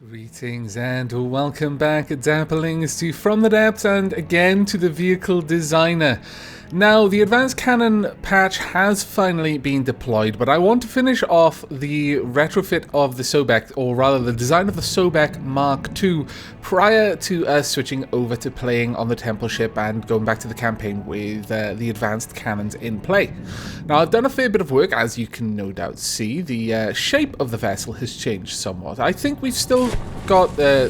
Greetings and welcome back, Dapplings, to From the Depths and again to the Vehicle Designer. Now, the Advanced Cannon patch has finally been deployed, but I want to finish off the retrofit of the Sobek, or rather the design of the Sobek Mark II, prior to us switching over to playing on the Temple ship and going back to the campaign with the Advanced Cannons in play. Now, I've done a fair bit of work, as you can no doubt see. The shape of the vessel has changed somewhat. I think we've still got the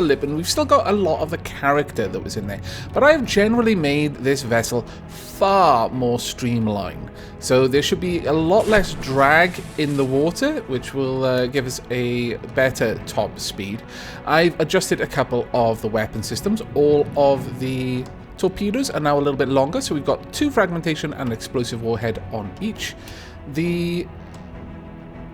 lip and we've still got a lot of the character that was in there, but I have generally made this vessel far more streamlined, so there should be a lot less drag in the water, which will give us a better top speed. I've adjusted a couple of the weapon systems. All of the torpedoes are now a little bit longer, so we've got 2 fragmentation and explosive warhead on each. The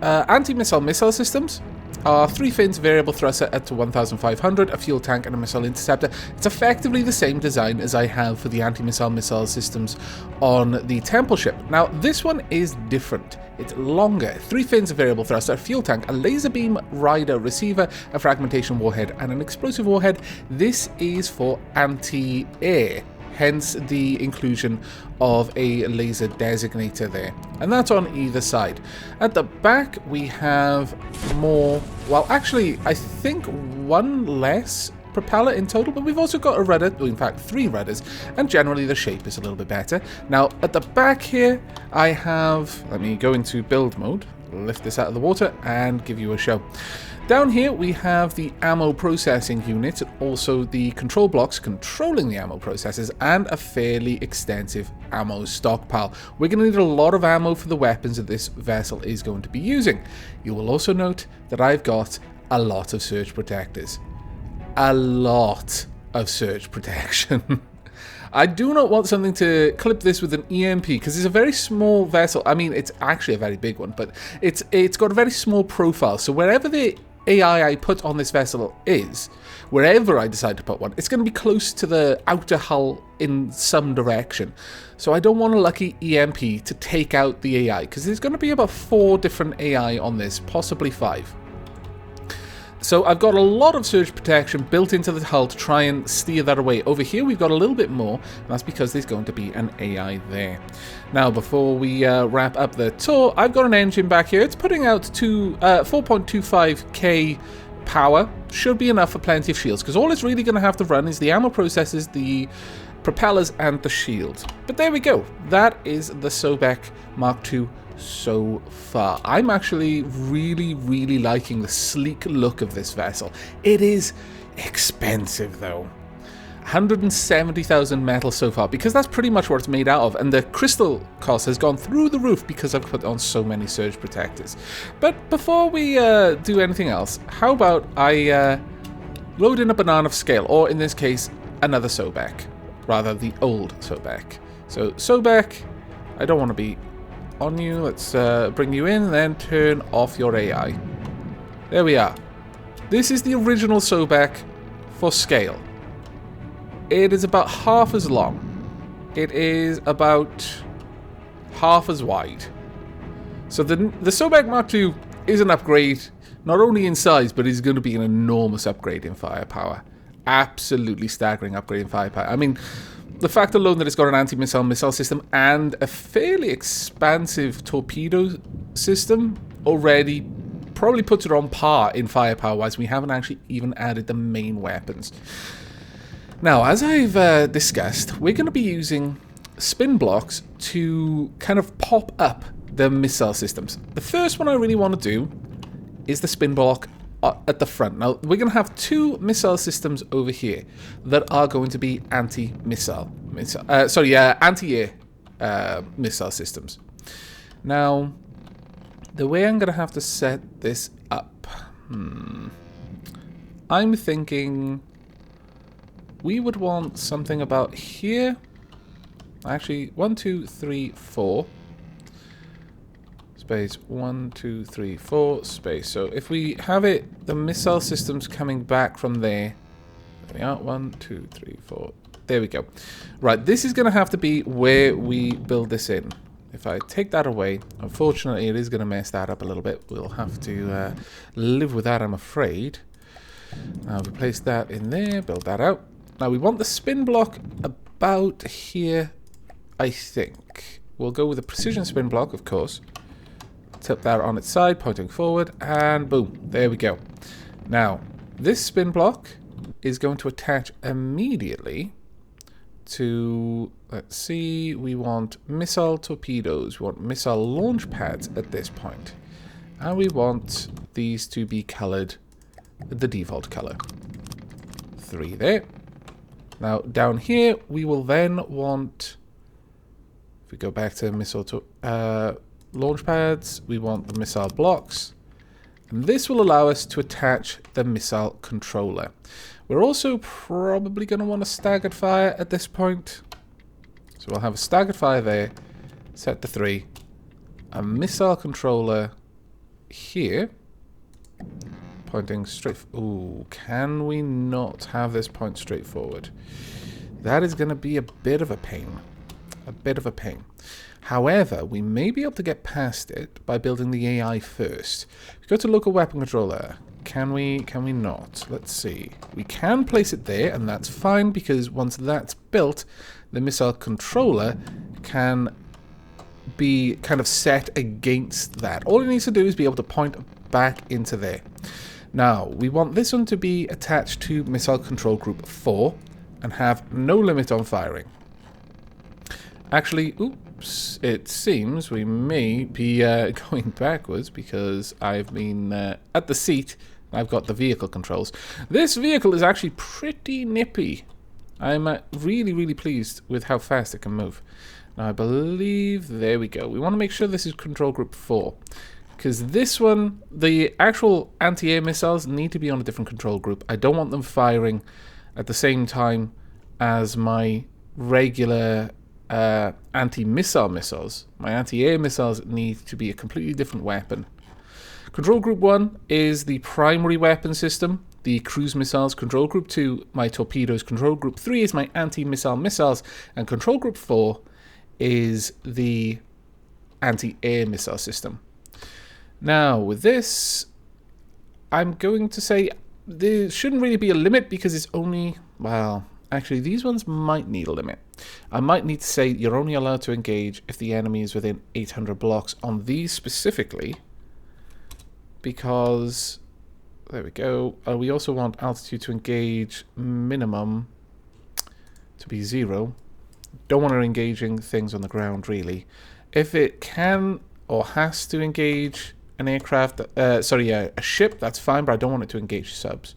anti-missile missile systems are 3 fins, variable thruster up to 1,500, a fuel tank and a missile interceptor. It's effectively the same design as I have for the anti-missile missile systems on the Temple ship. Now, this one is different. It's longer. 3 fins, a variable thruster, a fuel tank, a laser beam rider receiver, a fragmentation warhead, and an explosive warhead. This is for anti-air, hence the inclusion of a laser designator there. And that's on either side. At the back, we have more, well, actually, I think 1 less propeller in total, but we've also got a rudder, well, in fact 3 rudders, and generally the shape is a little bit better. Now, at the back here, I have, let me go into build mode, lift this out of the water, and give you a show. Down here we have the ammo processing unit, also the control blocks controlling the ammo processors, and a fairly extensive ammo stockpile. We're going to need a lot of ammo for the weapons that this vessel is going to be using. You will also note that I've got a lot of surge protectors. A lot of surge protection. I do not want something to clip this with an EMP, because it's a very small vessel. I mean, it's actually a very big one, but it's got a very small profile, so wherever the AI I put on this vessel is, wherever I decide to put one, it's going to be close to the outer hull in some direction. So I don't want a lucky EMP to take out the AI, because there's going to be about 4 different AI on this, possibly 5. So I've got a lot of surge protection built into the hull to try and steer that away. Over here we've got a little bit more, and that's because there's going to be an AI there. Now, before we wrap up the tour, I've got an engine back here. It's putting out 4.25k power. Should be enough for plenty of shields, because all it's really going to have to run is the ammo processors, the propellers, and the shield. But there we go. That is the Sobek Mark II so far. I'm actually really liking the sleek look of this vessel. It is expensive though. 170,000 metal so far, because that's pretty much what it's made out of, and the crystal cost has gone through the roof because I've put on so many surge protectors. But before we do anything else, how about I load in a banana of scale, or in this case another Sobek, rather the old Sobek. So Sobek, I don't want to be on you. Let's bring you in and then turn off your AI. There we are. This is the original Sobek for scale. It is about half as long. It is about half as wide. So the Sobek Mark II is an upgrade, not only in size, but is going to be an enormous upgrade in firepower. Absolutely staggering upgrade in firepower. I mean, the fact alone that it's got an anti-missile missile system and a fairly expansive torpedo system already probably puts it on par in firepower-wise. We haven't actually even added the main weapons. Now, as I've discussed, we're going to be using spin blocks to kind of pop up the missile systems. The first one I really want to do is the spin block at the front. Now, we're going to have 2 missile systems over here that are going to be anti-air missile systems. Now, the way I'm going to have to set this up, I'm thinking we would want something about here. Actually, 1, 2, 3, 4. Space 1, 2, 3, 4 space. So if we have it, the missile systems coming back from there. There we are. 1, 2, 3, 4. There we go. Right, this is going to have to be where we build this in. If I take that away, unfortunately, it is going to mess that up a little bit. We'll have to live with that, I'm afraid. Now we place that in there, build that out. Now we want the spin block about here, I think. We'll go with a precision spin block, of course. Tip that on its side, pointing forward, and boom, there we go. Now, this spin block is going to attach immediately to, let's see, we want missile torpedoes, we want missile launch pads at this point. And we want these to be colored the default color. 3 there. Now, down here, we will then want, if we go back to missile launch pads, we want the missile blocks. And this will allow us to attach the missile controller. We're also probably going to want a staggered fire at this point. So we'll have a staggered fire there, set to 3. A missile controller here, pointing straight. Ooh, can we not have this point straight forward? That is going to be a bit of a pain. A bit of a pain. However, we may be able to get past it by building the AI first. We go to local weapon controller. Can we not? Let's see. We can place it there, and that's fine, because once that's built, the missile controller can be kind of set against that. All it needs to do is be able to point back into there. Now, we want this one to be attached to missile control group 4 and have no limit on firing. Actually, oops, it seems we may be going backwards, because I've been at the seat. I've got the vehicle controls. This vehicle is actually pretty nippy. I'm really, really pleased with how fast it can move. Now, I believe, there we go. We want to make sure this is control group 4. Because this one, the actual anti-air missiles need to be on a different control group. I don't want them firing at the same time as my regular anti-missile missiles. My anti-air missiles need to be a completely different weapon. Control group 1 is the primary weapon system, the cruise missiles. Control group 2, my torpedoes. Control group 3 is my anti-missile missiles. And control group 4 is the anti-air missile system. Now, with this, I'm going to say there shouldn't really be a limit, because it's only, well, actually, these ones might need a limit. I might need to say you're only allowed to engage if the enemy is within 800 blocks on these specifically, because, there we go. We also want altitude to engage minimum to be 0. Don't want it engaging things on the ground, really. If it can or has to engage an aircraft, a ship, that's fine, but I don't want it to engage subs.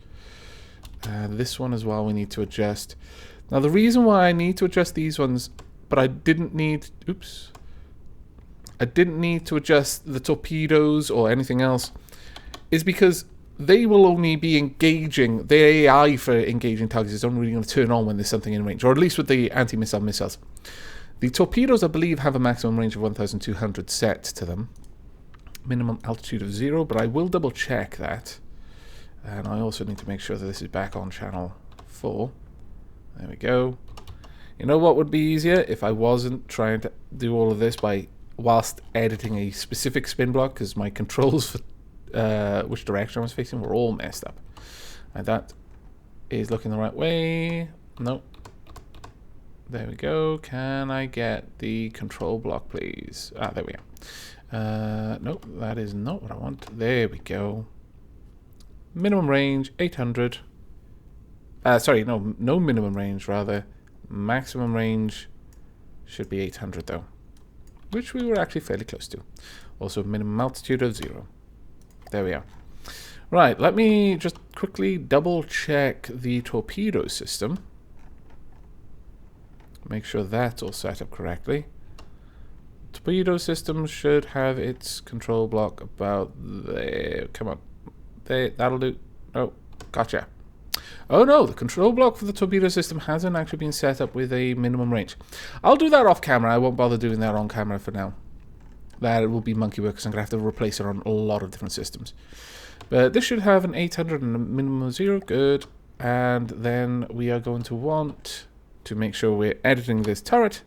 This one as well we need to adjust. Now, the reason why I need to adjust these ones, but I didn't need, oops, I didn't need to adjust the torpedoes or anything else, is because they will only be engaging, the AI for engaging targets is only really going to turn on when there's something in range, or at least with the anti-missile missiles. The torpedoes, I believe, have a maximum range of 1,200 set to them. Minimum altitude of 0, but I will double check that. And I also need to make sure that this is back on channel 4. There we go. You know what would be easier? If I wasn't trying to do all of this whilst editing a specific spin block, because my controls for which direction I was facing were all messed up. And that is looking the right way. Nope. There we go. Can I get the control block, please? Ah, there we go. Nope, that is not what I want. There we go. Minimum range, 800. Sorry, no minimum range, rather. Maximum range should be 800, though. Which we were actually fairly close to. Also, minimum altitude of 0. There we are. Right, let me just quickly double check the torpedo system. Make sure that's all set up correctly. Torpedo system should have its control block about there. Come on. There, that'll do. Oh, gotcha. Oh no, the control block for the torpedo system hasn't actually been set up with a minimum range. I'll do that off camera. I won't bother doing that on camera for now. That will be monkey work, because I'm going to have to replace it on a lot of different systems. But this should have an 800 and a minimum of 0. Good. And then we are going to want to make sure we're editing this turret.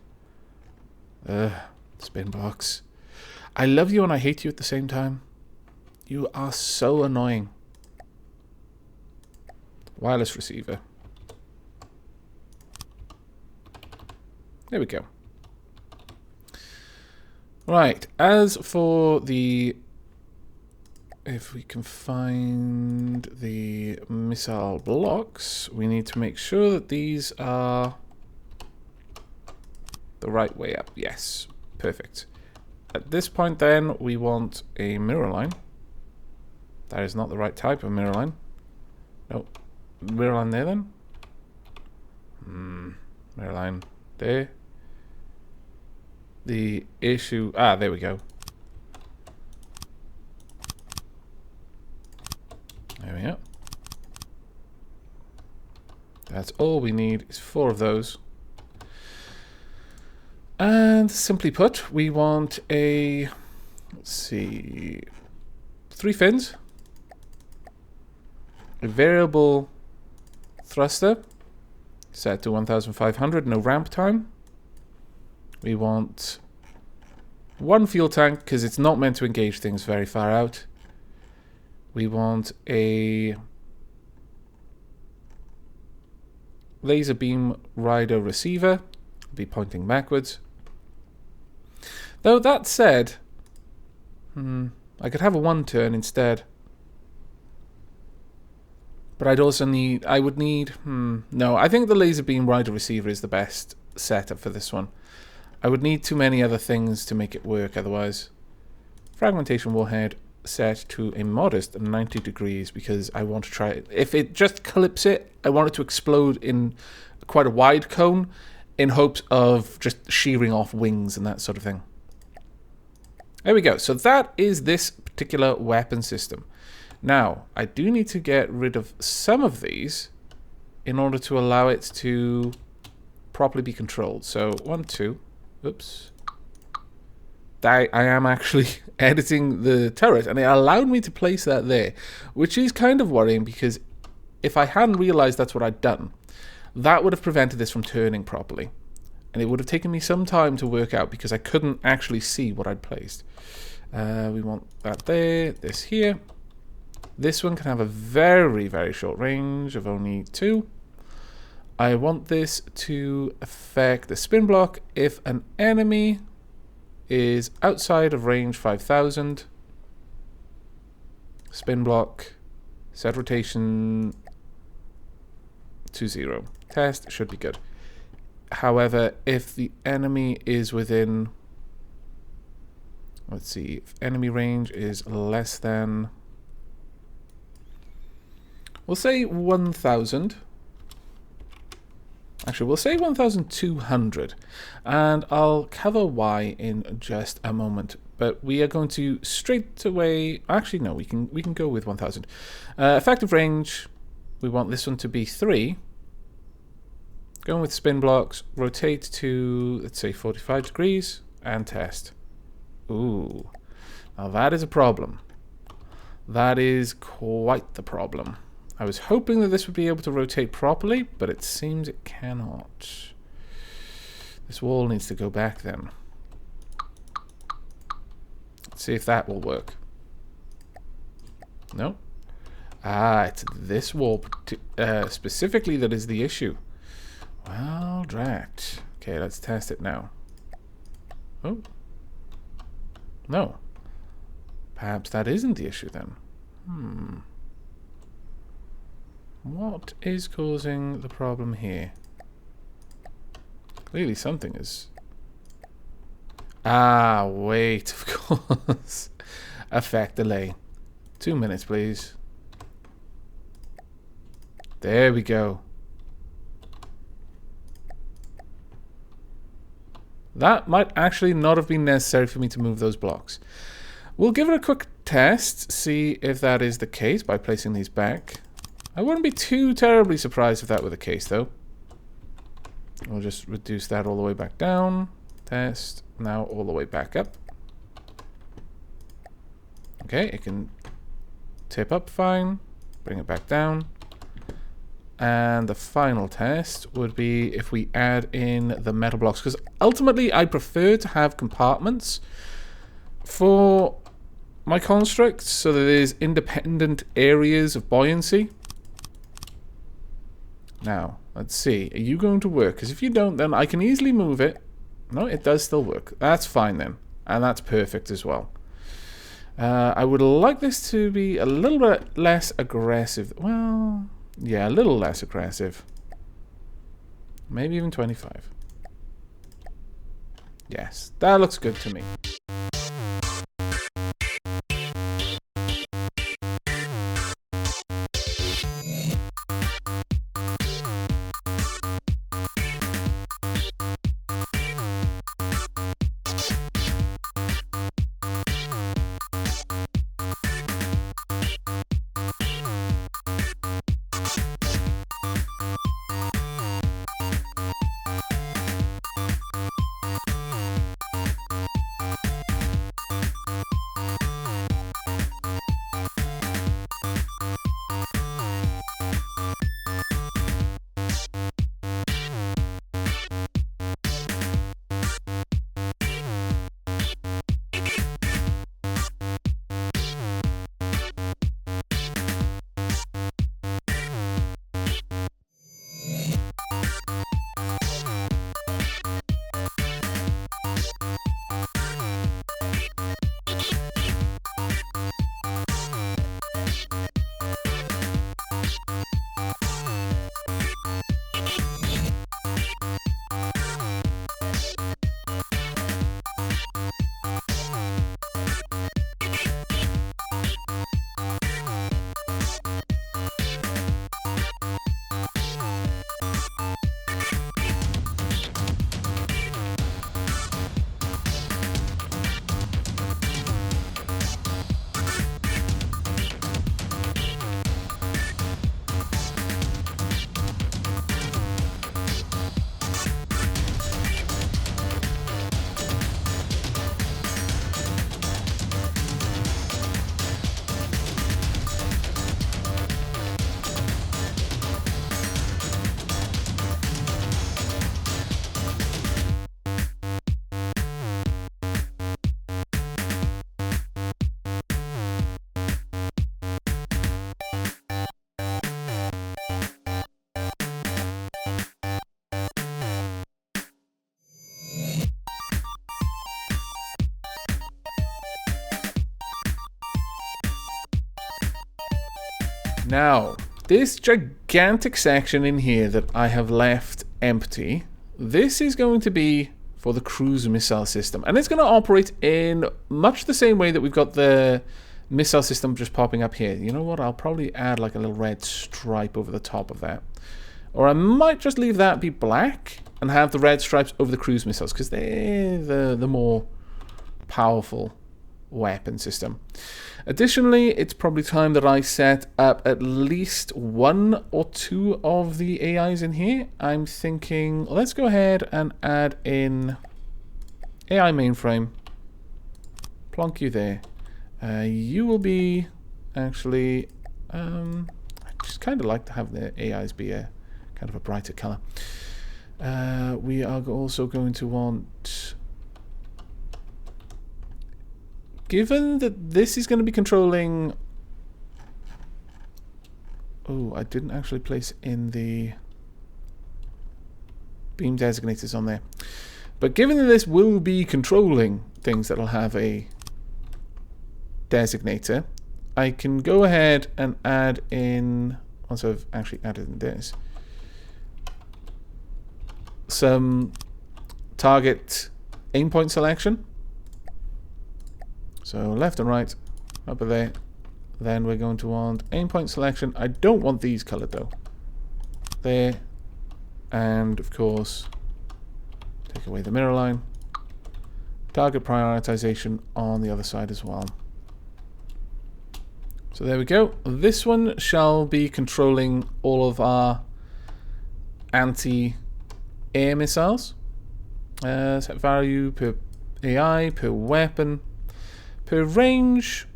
Spin box. I love you and I hate you at the same time. You are so annoying. Wireless receiver. There we go. Right, as for the... If we can find the missile blocks, we need to make sure that these are the right way up. Yes, perfect. At this point then, we want a mirror line. That is not the right type of mirror line. Nope. Mirror line there then? Mirror line there. The issue... Ah, there we go. There we go. That's all we need is 4 of those. And simply put, we want a... Let's see... 3 fins. A variable thruster. Set to 1500, no ramp time. We want 1 fuel tank, because it's not meant to engage things very far out. We want a laser beam rider receiver. Be pointing backwards. Though that said, I could have a 1 turn instead. But I'd also need, I would need, no, I think the laser beam rider receiver is the best setup for this one. I would need too many other things to make it work otherwise. Fragmentation warhead set to a modest 90 degrees because I want to try it. If it just clips it, I want it to explode in quite a wide cone in hopes of just shearing off wings and that sort of thing. There we go. So that is this particular weapon system. Now, I do need to get rid of some of these in order to allow it to properly be controlled. So 1, 2. Oops. I am actually editing the turret, and it allowed me to place that there, which is kind of worrying because if I hadn't realized that's what I'd done, that would have prevented this from turning properly. And it would have taken me some time to work out because I couldn't actually see what I'd placed. We want that there, this here. This one can have a very, very short range of only 2. I want this to affect the spin block if an enemy is outside of range 5000. Spin block, set rotation to 0. Test should be good. However, if the enemy is within, let's see, if enemy range is less than, we'll say 1000. Actually, we'll say 1200, and I'll cover why in just a moment. But we are going to straight away. Actually, no, we can go with 1000. Effective range. We want this one to be 3. Going with spin blocks. Rotate to, let's say, 45 degrees and test. Ooh, now that is a problem. That is quite the problem. I was hoping that this would be able to rotate properly, but it seems it cannot. This wall needs to go back then. Let's see if that will work. No? Ah, it's this wall specifically that is the issue. Well, drat. Okay, let's test it now. Oh. No. Perhaps that isn't the issue then. What is causing the problem here? Clearly something is... Ah, wait, of course. Effect delay. 2 minutes, please. There we go. That might actually not have been necessary for me to move those blocks. We'll give it a quick test, see if that is the case by placing these back. I wouldn't be too terribly surprised if that were the case, though. We'll just reduce that all the way back down. Test. Now all the way back up. Okay, it can tip up fine. Bring it back down. And the final test would be if we add in the metal blocks. Because ultimately, I prefer to have compartments for my constructs so that there's independent areas of buoyancy. Now, let's see. Are you going to work? Because if you don't, then I can easily move it. No, it does still work. That's fine then. And that's perfect as well. I would like this to be a little bit less aggressive. Well, yeah, a little less aggressive. Maybe even 25. Yes, that looks good to me. Now, this gigantic section in here that I have left empty, this is going to be for the cruise missile system. And it's going to operate in much the same way that we've got the missile system just popping up here. You know what? I'll probably add like a little red stripe over the top of that. Or I might just leave that be black and have the red stripes over the cruise missiles, because they're the more powerful weapon system. Additionally, it's probably time that I set up at least one or two of the AIs in here. I'm thinking, let's go ahead and add in AI mainframe. Plonk you there. You will be actually, I just kind of like to have the AIs be a kind of a brighter color. We are also going to want, given that this is going to be controlling... Oh, I didn't actually place in the beam designators on there. But given that this will be controlling things that'll have a designator, I can go ahead and add in, once I've actually added in this, some target aim point selection. So left and right, up there. Then we're going to want aim point selection. I don't want these colored though. There. And of course, take away the mirror line. Target prioritization on the other side as well. So there we go. This one shall be controlling all of our anti-air missiles. Set value per AI, per weapon. Per range,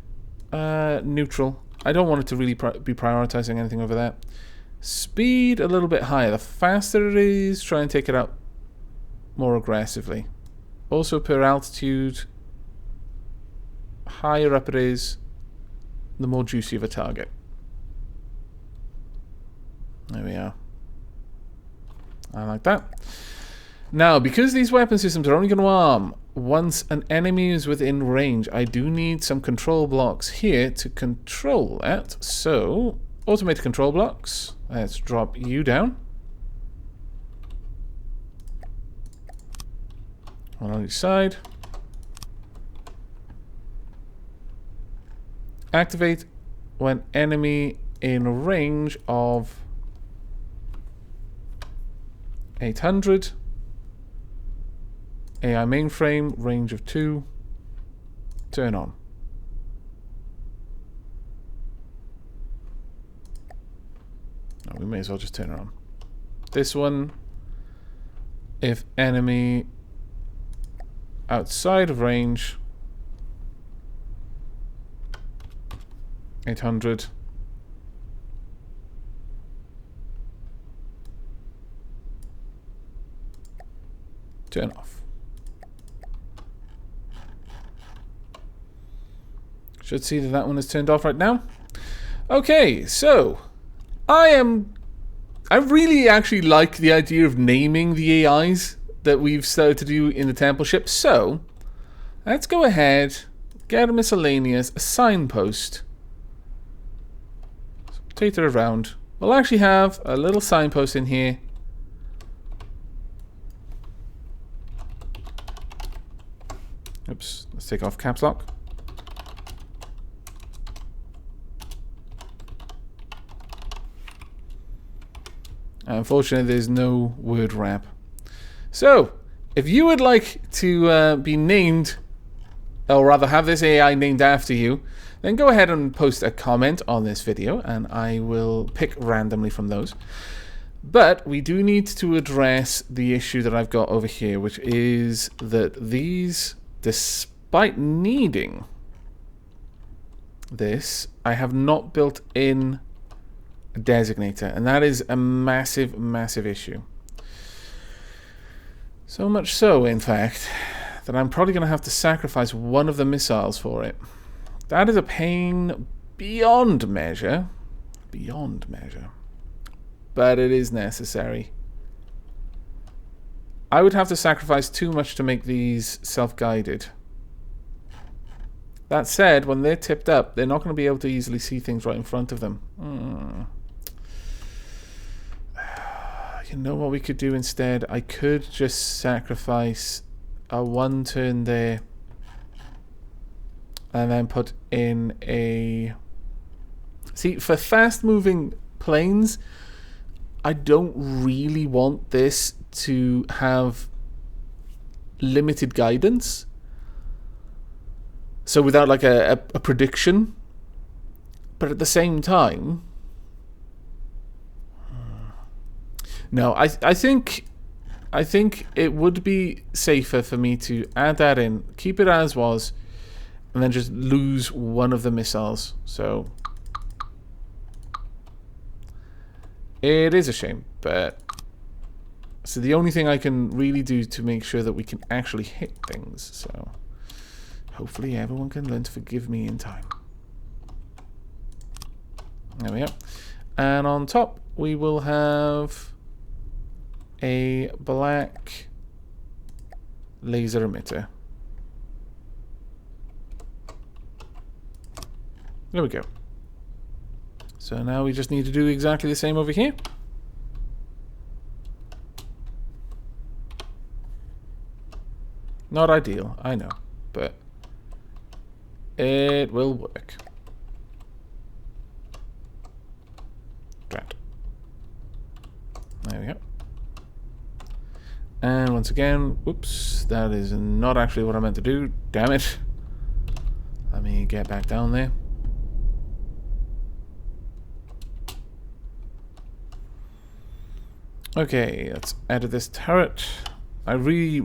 neutral. I don't want it to really be prioritizing anything over that. Speed, a little bit higher. The faster it is, try and take it out more aggressively. Also per altitude, higher up it is, the more juicy of a target. There we are. I like that. Now, because these weapon systems are only going to arm once an enemy is within range, I do need some control blocks here to control that. So, automated control blocks. Let's drop you down. One on each side. Activate when enemy in range of 800. AI mainframe, range of 2. Turn on. No, we may as well just turn it on. This one, if enemy outside of range, 800. Turn off. Should see that that one is turned off right now. Okay, so I really actually like the idea of naming the AIs that we've started to do in the temple ship. So let's go ahead, get a miscellaneous, a signpost. So rotate it around. We'll actually have a little signpost in here. Oops, let's take off caps lock. Unfortunately, there's no word wrap. So, if you would like to be named, or rather have this AI named after you, then go ahead and post a comment on this video, and I will pick randomly from those. But we do need to address the issue that I've got over here, which is that these, despite needing this, I have not built in a designator, and that is a massive, massive issue. So much so, in fact, that I'm probably going to have to sacrifice one of the missiles for it. That is a pain beyond measure. Beyond measure. But it is necessary. I would have to sacrifice too much to make these self-guided. That said, when they're tipped up, they're not going to be able to easily see things right in front of them. You know what we could do instead? I could just sacrifice a 1 turn there and then put in a... See, for fast-moving planes, I don't really want this to have limited guidance. So without like a prediction. But at the same time... No, I think it would be safer for me to add that in, keep it as was, and then just lose one of the missiles. So it is a shame, but so the only thing I can really do to make sure that we can actually hit things. So hopefully everyone can learn to forgive me in time. There we go. And on top we will have a black laser emitter. There we go. So now we just need to do exactly the same over here. Not ideal, I know, but it will work. Drat. There we go. And once again, whoops, that is not actually what I meant to do. Damn it. Let me get back down there. Okay, let's edit this turret. I really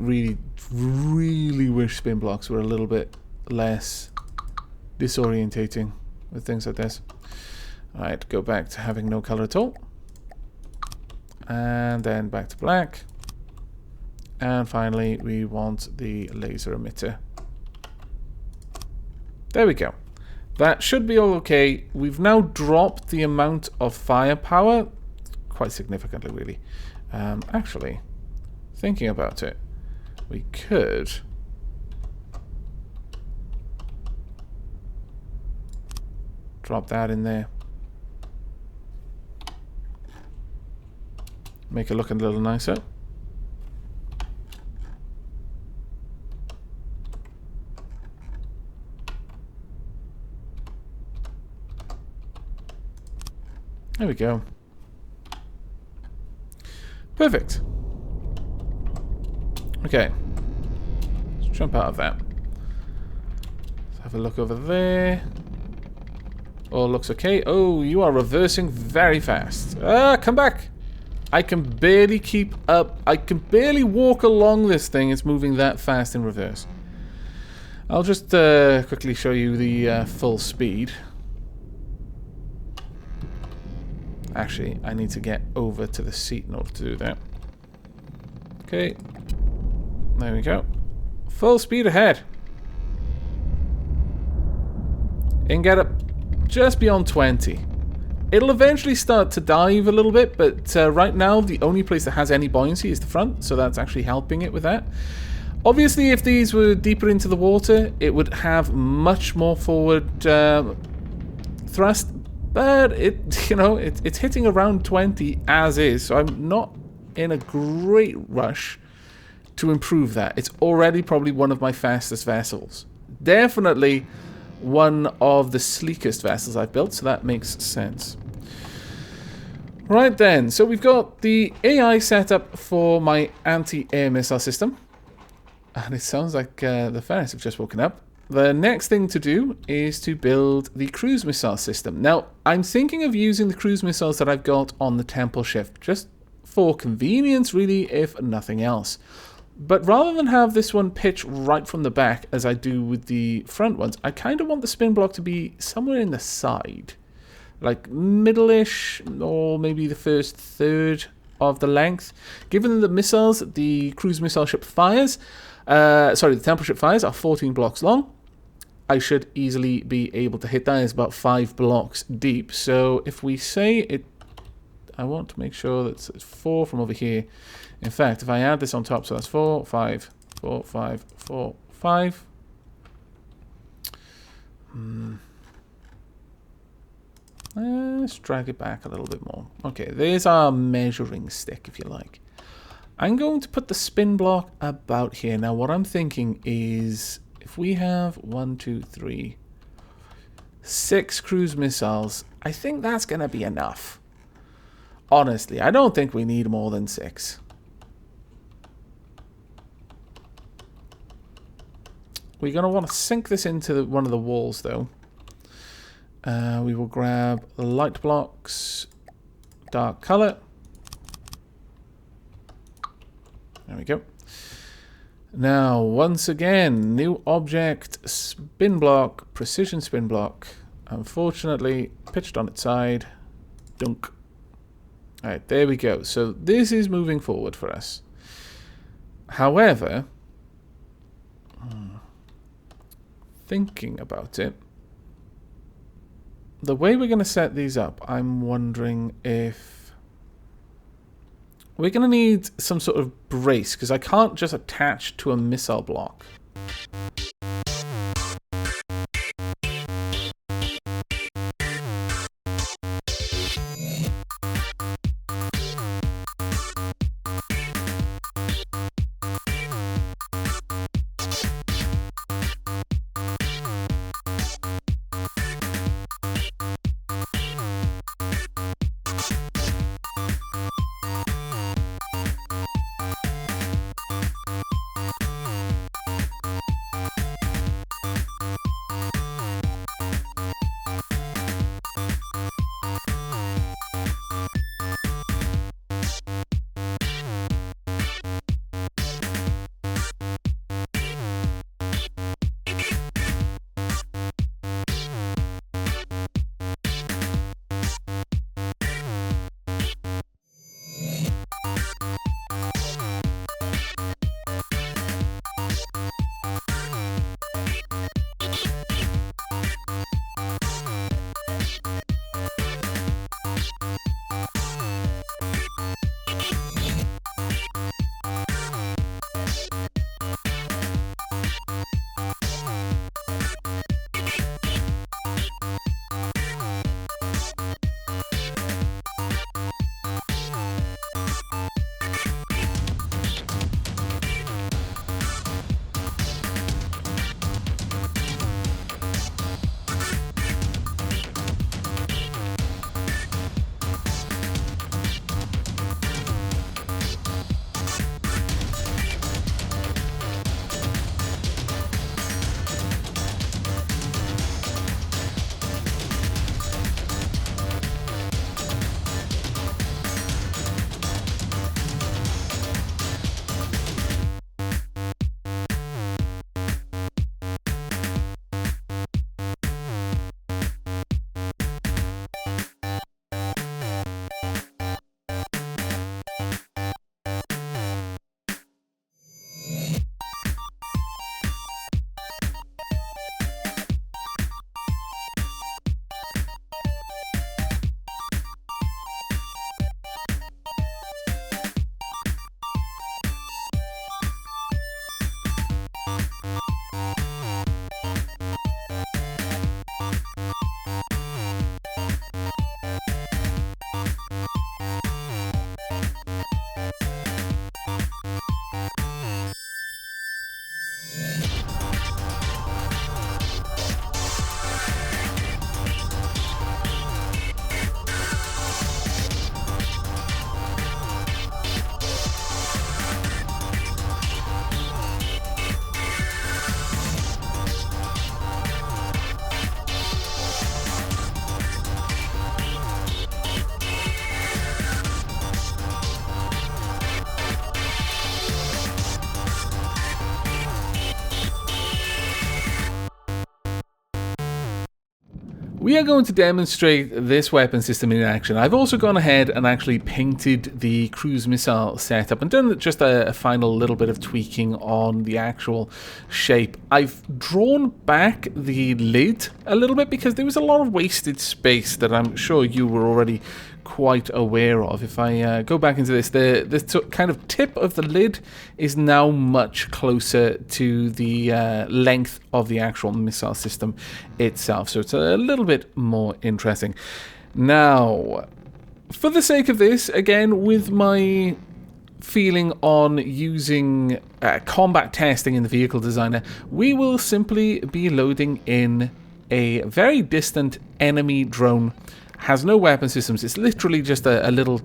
wish spin blocks were a little bit less disorientating with things like this. Alright, go back to having no color at all. And then back to black. And finally, we want the laser emitter. There we go. That should be all okay. We've now dropped the amount of firepower quite significantly, really. Actually, thinking about it, we could drop that in there. Make it look a little nicer. There we go. Perfect. Okay. Let's jump out of that. Let's have a look over there. All looks okay. Oh, you are reversing very fast. Come back. I can barely keep up. I can barely walk along this thing. It's moving that fast in reverse. I'll just quickly show you the full speed. Actually, I need to get over to the seat in order to do that. Okay. There we go. Full speed ahead. And get up just beyond 20. It'll eventually start to dive a little bit, but right now the only place that has any buoyancy is the front, so that's actually helping it with that. Obviously, if these were deeper into the water, it would have much more forward thrust. But it's hitting around 20 as is, so I'm not in a great rush to improve that. It's already probably one of my fastest vessels. Definitely one of the sleekest vessels I've built, so that makes sense. Right then, so we've got the AI set up for my anti-air missile system. And it sounds like the ferrets have just woken up. The next thing to do is to build the cruise missile system. Now, I'm thinking of using the cruise missiles that I've got on the temple ship, just for convenience, really, if nothing else. But rather than have this one pitch right from the back, as I do with the front ones, I kind of want the spin block to be somewhere in the side. Like middle-ish, or maybe the first third of the length. Given the missiles, the cruise missile ship fires, the temple ship fires are 14 blocks long. I should easily be able to hit that. It's about 5 blocks deep. So if we say it, I want to make sure that it's 4 from over here. In fact, if I add this on top, so that's 4, 5, 4, 5, 4, 5. Let's drag it back a little bit more. Okay, there's our measuring stick, if you like. I'm going to put the spin block about here. Now, what I'm thinking is, if we have 1, 2, 3, 6 cruise missiles, I think that's going to be enough. Honestly, I don't think we need more than 6. We're going to want to sink this into one of the walls, though. We will grab light blocks, dark color. There we go. Now, once again, new object, spin block, precision spin block. Unfortunately, pitched on its side. Dunk. Alright, there we go. So this is moving forward for us. However, thinking about it, the way we're going to set these up, I'm wondering if we're going to need some sort of brace, because I can't just attach to a missile block. we are going to demonstrate this weapon system in action. I've also gone ahead and actually painted the cruise missile setup and done just a final little bit of tweaking on the actual shape. I've drawn back the lid a little bit because there was a lot of wasted space that I'm sure you were already quite aware of. If I go back into this, the kind of tip of the lid is now much closer to the length of the actual missile system itself, so it's a little bit more interesting. Now, for the sake of this, again, with my feeling on using combat testing in the vehicle designer, we will simply be loading in a very distant enemy drone. Has no weapon systems. It's literally just a little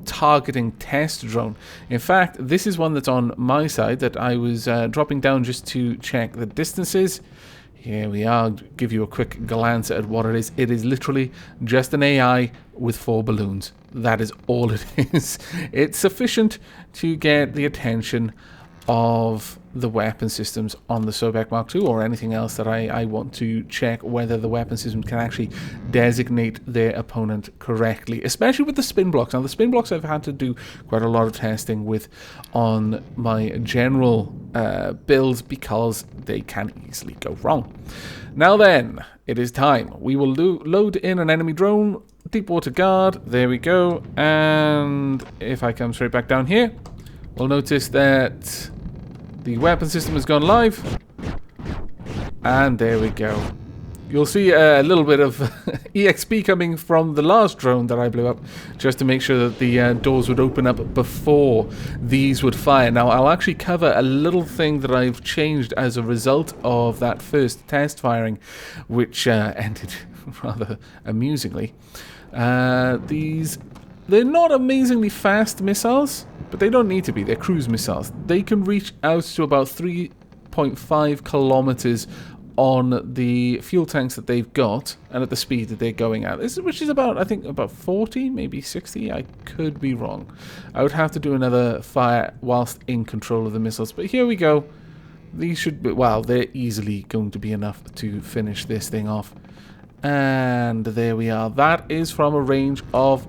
targeting test drone. In fact, this is one that's on my side that I was dropping down just to check the distances. Here we are. Give you a quick glance at what it is. It is literally just an AI with 4 balloons. That is all it is. It's sufficient to get the attention of the weapon systems on the Sobek Mark II or anything else that I want to check whether the weapon system can actually designate their opponent correctly, especially with the spin blocks. Now, the spin blocks I've had to do quite a lot of testing with on my general builds because they can easily go wrong. Now then, it is time. We will load in an enemy drone, Deepwater Guard, there we go, and if I come straight back down here, we'll notice that the weapon system has gone live, and there we go. You'll see a little bit of EXP coming from the last drone that I blew up, just to make sure that the doors would open up before these would fire. Now, I'll actually cover a little thing that I've changed as a result of that first test firing, which ended rather amusingly. They're not amazingly fast missiles, but they don't need to be. They're cruise missiles. They can reach out to about 3.5 kilometers on the fuel tanks that they've got and at the speed that they're going at. Which is about, I think, about 40, maybe 60. I could be wrong. I would have to do another fire whilst in control of the missiles. But here we go. These should be, well, they're easily going to be enough to finish this thing off. And there we are. That is from a range of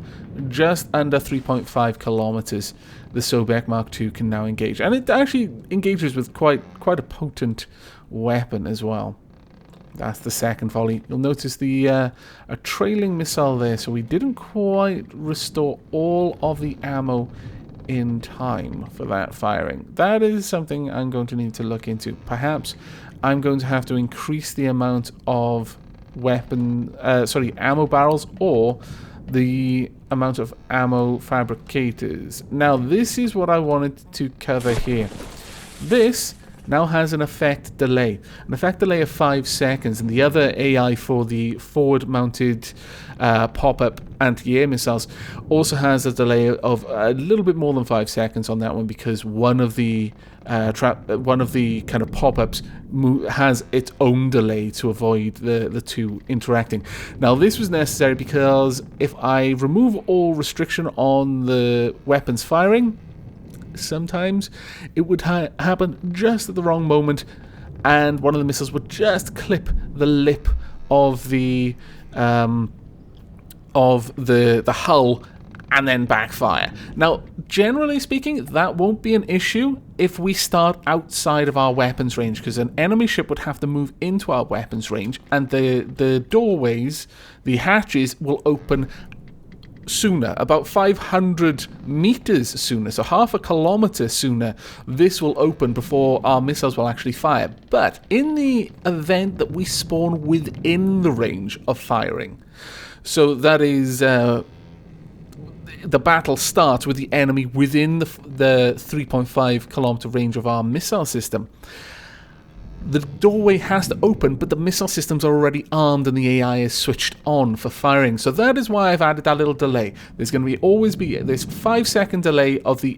just under 3.5 kilometers. The Sobek Mark II can now engage, and it actually engages with quite a potent weapon as well. That's the second volley. You'll notice the a trailing missile there, so we didn't quite restore all of the ammo in time for that firing. That is something I'm going to need to look into. Perhaps I'm going to have to increase the amount of ammo barrels or the amount of ammo fabricators. Now, this is what I wanted to cover here. This now has an effect delay. An effect delay of 5 seconds, and the other AI for the forward-mounted pop-up anti-air missiles also has a delay of a little bit more than 5 seconds on that one, because one of the kind of pop-ups has its own delay to avoid the two interacting. Now, this was necessary because if I remove all restriction on the weapons firing, sometimes it would happen just at the wrong moment, and one of the missiles would just clip the lip of the hull and then backfire. Now, generally speaking, that won't be an issue if we start outside of our weapons range, because an enemy ship would have to move into our weapons range, and the doorways, the hatches, will open sooner, about 500 meters sooner, so half a kilometer sooner. This will open before our missiles will actually fire. But in the event that we spawn within the range of firing, so that is the battle starts with the enemy within the 3.5 kilometer range of our missile system, the doorway has to open, but the missile systems are already armed and the AI is switched on for firing. So that is why I've added that little delay. There's going to always be this 5-second delay of the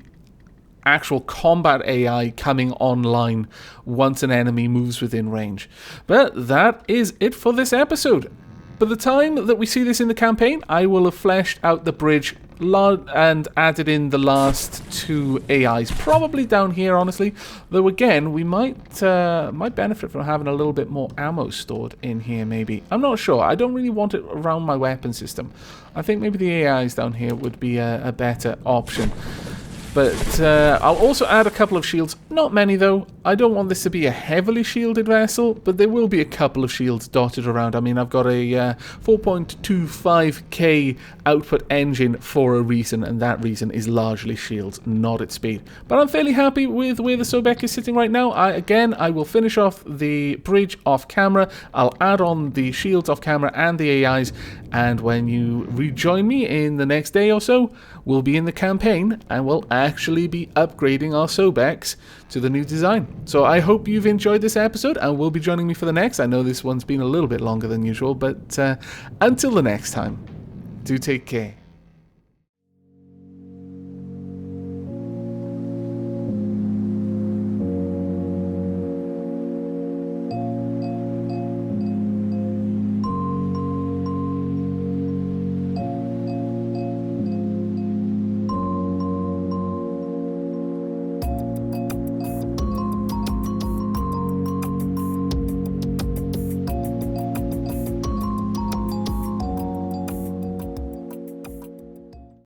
actual combat AI coming online once an enemy moves within range. But that is it for this episode. By the time that we see this in the campaign, I will have fleshed out the bridge and added in the last 2 AIs, probably down here, honestly. Though again, we might benefit from having a little bit more ammo stored in here, maybe. I'm not sure. I don't really want it around my weapon system. I think maybe the AIs down here would be a better option. But I'll also add a couple of shields. Not many, though. I don't want this to be a heavily shielded vessel, but there will be a couple of shields dotted around. I mean, I've got a 4.25k output engine for a reason, and that reason is largely shields, not its speed. But I'm fairly happy with where the Sobek is sitting right now. I will finish off the bridge off camera. I'll add on the shields off camera and the AIs, and when you rejoin me in the next day or so, we'll be in the campaign, and we'll actually be upgrading our Sobeks to the new design. So I hope you've enjoyed this episode and will be joining me for the next. I know this one's been a little bit longer than usual, but until the next time, do take care.